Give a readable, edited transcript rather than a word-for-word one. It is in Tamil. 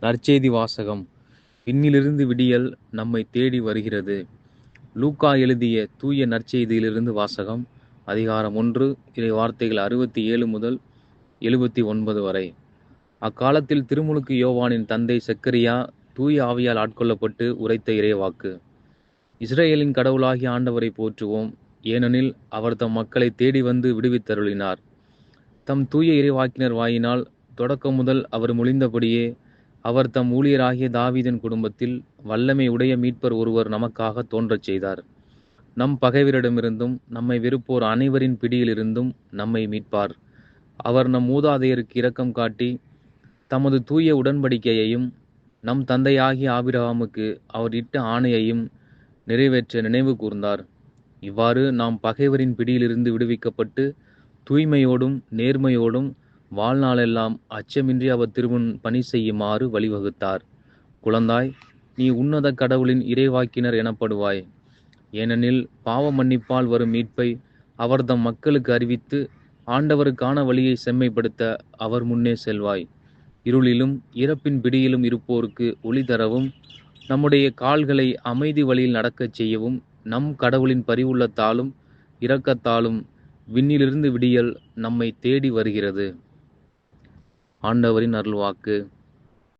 நற்செய்தி வாசகம். விண்ணிலிருந்து விடியல் நம்மை தேடி வருகிறது. லூக்கா எழுதிய தூய நற்செய்தியிலிருந்து வாசகம். அதிகாரம் 1, இறை வார்த்தைகள் 67 முதல் 79 வரை. அக்காலத்தில் திருமுழுக்கு யோவானின் தந்தை செக்கரியா தூய ஆவியால் ஆட்கொள்ளப்பட்டு உரைத்த இறைவாக்கு. இஸ்ரேலின் கடவுளாகிய ஆண்டவரை போற்றுவோம், ஏனெனில் அவர் தம் மக்களை தேடி வந்து விடுவித்தருளினார். தம் தூய இறைவாக்கினர் வாயினால் தொடக்கம் முதல் அவர் மொழிந்தபடியே அவர் தம் ஊழியராகிய தாவீதின் குடும்பத்தில் வல்லமை உடைய மீட்பர் ஒருவர் நமக்காக தோன்றச் செய்தார். நம் பகைவரிடமிருந்தும் நம்மை வெறுப்போர் அனைவரின் பிடியிலிருந்தும் நம்மை மீட்பார். அவர் நம் மூதாதையருக்கு இரக்கம் காட்டி தமது தூய உடன்படிக்கையையும் நம் தந்தையாகிய ஆபிரகாமுக்கு அவர் இட்ட ஆணையையும் நிறைவேற்ற நினைவு கூர்ந்தார். இவ்வாறு நாம் பகைவரின் பிடியிலிருந்து விடுவிக்கப்பட்டு தூய்மையோடும் நேர்மையோடும் வாழ்நாளெல்லாம் அச்சமின்றி அவர் திருமுன் பணி செய்யுமாறு வழிவகுத்தார். குழந்தாய், நீ உன்னத கடவுளின் இறைவாக்கினர் எனப்படுவாய். ஏனெனில் பாவ மன்னிப்பால் வரும் மீட்பை அவர் தம் மக்களுக்கு அறிவித்து ஆண்டவருக்கான வழியை செம்மைப்படுத்த அவர் முன்னே செல்வாய். இருளிலும் இறப்பின் பிடியிலும் இருப்போருக்கு ஒளி தரவும் நம்முடைய கால்களை அமைதி வழியில் நடக்கச் செய்யவும் நம் கடவுளின் பரிவுள்ளத்தாலும் இரக்கத்தாலும் விண்ணிலிருந்து விடியல் நம்மை தேடி வருகிறது. ஆண்டவரின் அருள்வாக்கு.